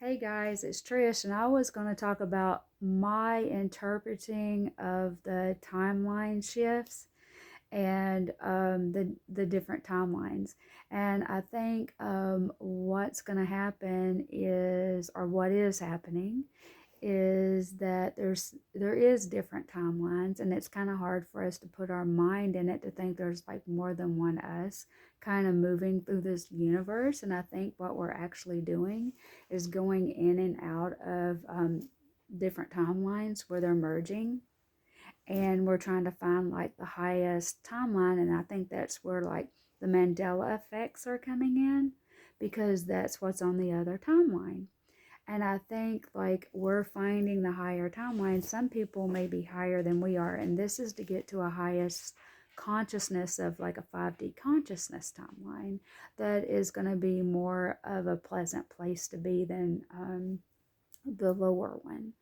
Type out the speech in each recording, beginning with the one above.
Hey guys, it's Trish, and I was going to talk about my interpreting of the timeline shifts and the different timelines. And I think what's going to happen is, or what is happening, is that there is different timelines, and it's kind of hard for us to put our mind in it to think there's like more than one us kind of moving through this universe. And I think what we're actually doing is going in and out of different timelines where they're merging, and we're trying to find like the highest timeline. And I think that's where like the Mandela effects are coming in, because that's what's on the other timeline. And I think like we're finding the higher timeline. Some people may be higher than we are, and this is to get to a highest consciousness of like a 5D consciousness timeline that is going to be more of a pleasant place to be than the lower one.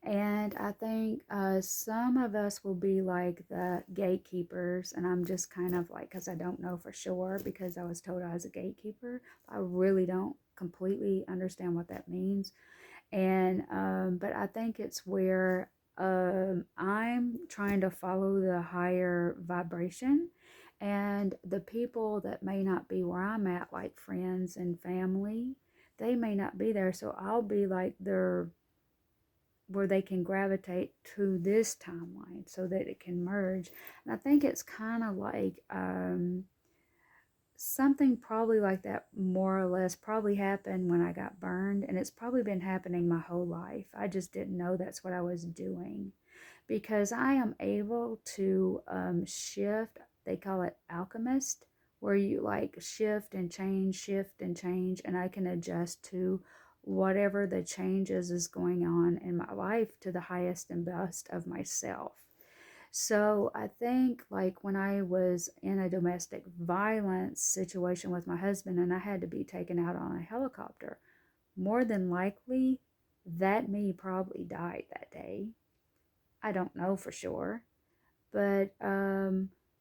And I think some of us will be like the gatekeepers. And I'm just kind of like, because I don't know for sure, because I was told I was a gatekeeper. I really don't completely understand what that means. And, but I think it's where I'm trying to follow the higher vibration. And the people that may not be where I'm at, like friends and family, they may not be there. So I'll be like their where they can gravitate to this timeline so that it can merge. And I think it's kind of like something probably like that, more or less, probably happened when I got burned. And it's probably been happening my whole life. I just didn't know that's what I was doing, because I am able to shift. They call it alchemist, where you like shift and change, and I can adjust to whatever the changes is going on in my life to the highest and best of myself. So I think like when I was in a domestic violence situation with my husband and I had to be taken out on a helicopter, more than likely that me probably died that day. I don't know for sure, but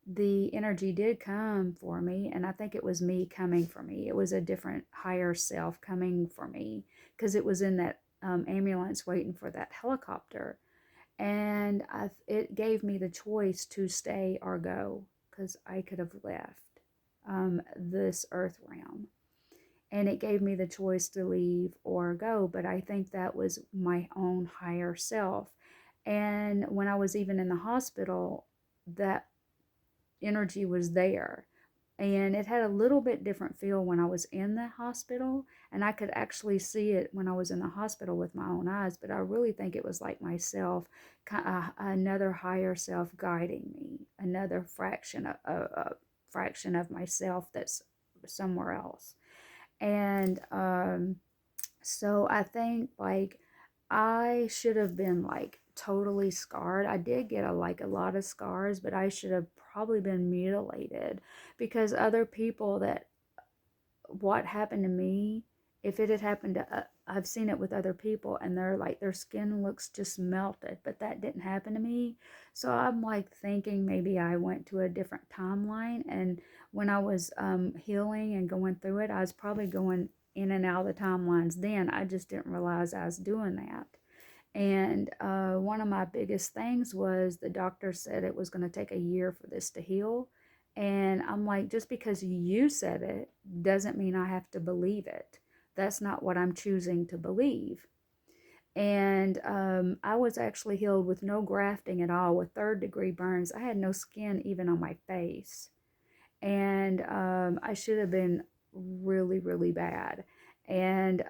the energy did come for me, and I think it was me coming for me. It was a different higher self coming for me, because it was in that ambulance waiting for that helicopter. And it gave me the choice to stay or go, because I could have left this earth realm. And it gave me the choice to leave or go, but I think that was my own higher self. And when I was even in the hospital, that energy was there. And it had a little bit different feel when I was in the hospital, and I could actually see it when I was in the hospital with my own eyes. But I really think it was like myself, another higher self guiding me, another fraction of myself that's somewhere else. And so I think like I should have been like totally scarred. I did get a lot of scars, but I should have probably been mutilated, because other people that what happened to me, if it had happened to I've seen it with other people, and they're like their skin looks just melted, but that didn't happen to me. So I'm like thinking maybe I went to a different timeline, and when I was healing and going through it, I was probably going in and out of the timelines. Then I just didn't realize I was doing that. And one of my biggest things was the doctor said it was going to take a year for this to heal. And I'm like, just because you said it doesn't mean I have to believe it. That's not what I'm choosing to believe. And I was actually healed with no grafting at all, with third-degree burns. I had no skin even on my face. And I should have been really, really bad. And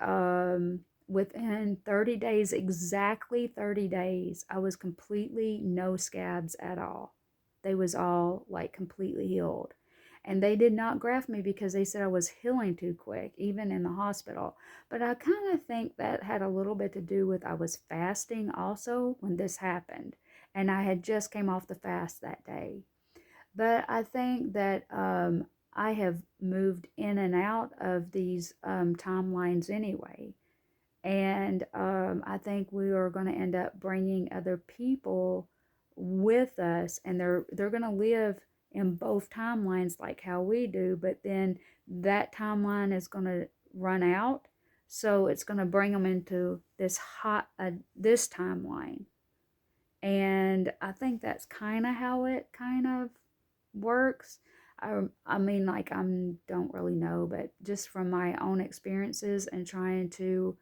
within 30 days, exactly 30 days, I was completely no scabs at all. They was all like completely healed. And they did not graft me because they said I was healing too quick, even in the hospital. But I kind of think that had a little bit to do with I was fasting also when this happened. And I had just came off the fast that day. But I think that I have moved in and out of these timelines anyway. And I think we are going to end up bringing other people with us, and they're going to live in both timelines like how we do, but then that timeline is going to run out. So it's going to bring them into this timeline. And I think that's kind of how it kind of works. I mean, like, I don't really know, but just from my own experiences and trying to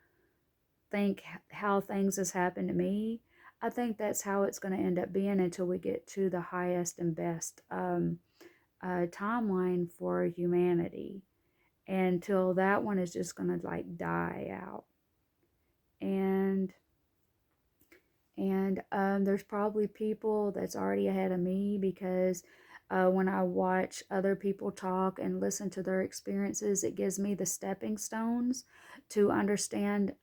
think how things has happened to me, I think that's how it's going to end up being until we get to the highest and best timeline for humanity. Until that one is just going to like die out. And there's probably people that's already ahead of me because when I watch other people talk and listen to their experiences, it gives me the stepping stones to understand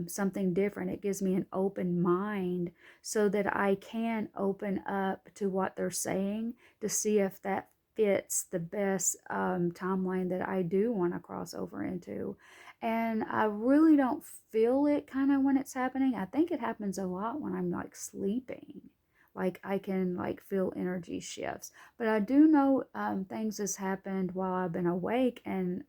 something different. It gives me an open mind so that I can open up to what they're saying to see if that fits the best timeline that I do want to cross over into. And I really don't feel it kind of when it's happening. I think it happens a lot when I'm like sleeping. Like I can like feel energy shifts. But I do know things has happened while I've been awake, and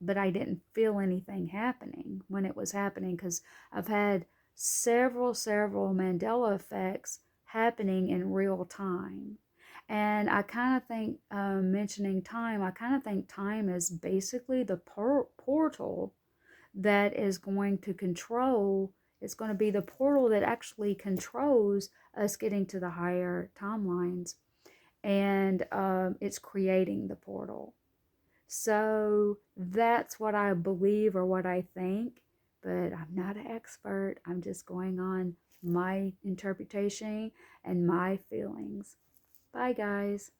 but I didn't feel anything happening when it was happening because I've had several Mandela effects happening in real time. And I kind of think, mentioning time, I kind of think time is basically the portal that is going to control, it's going to be the portal that actually controls us getting to the higher timelines. And it's creating the portal. So that's what I believe or what I think, but I'm not an expert. I'm just going on my interpretation and my feelings. Bye, guys.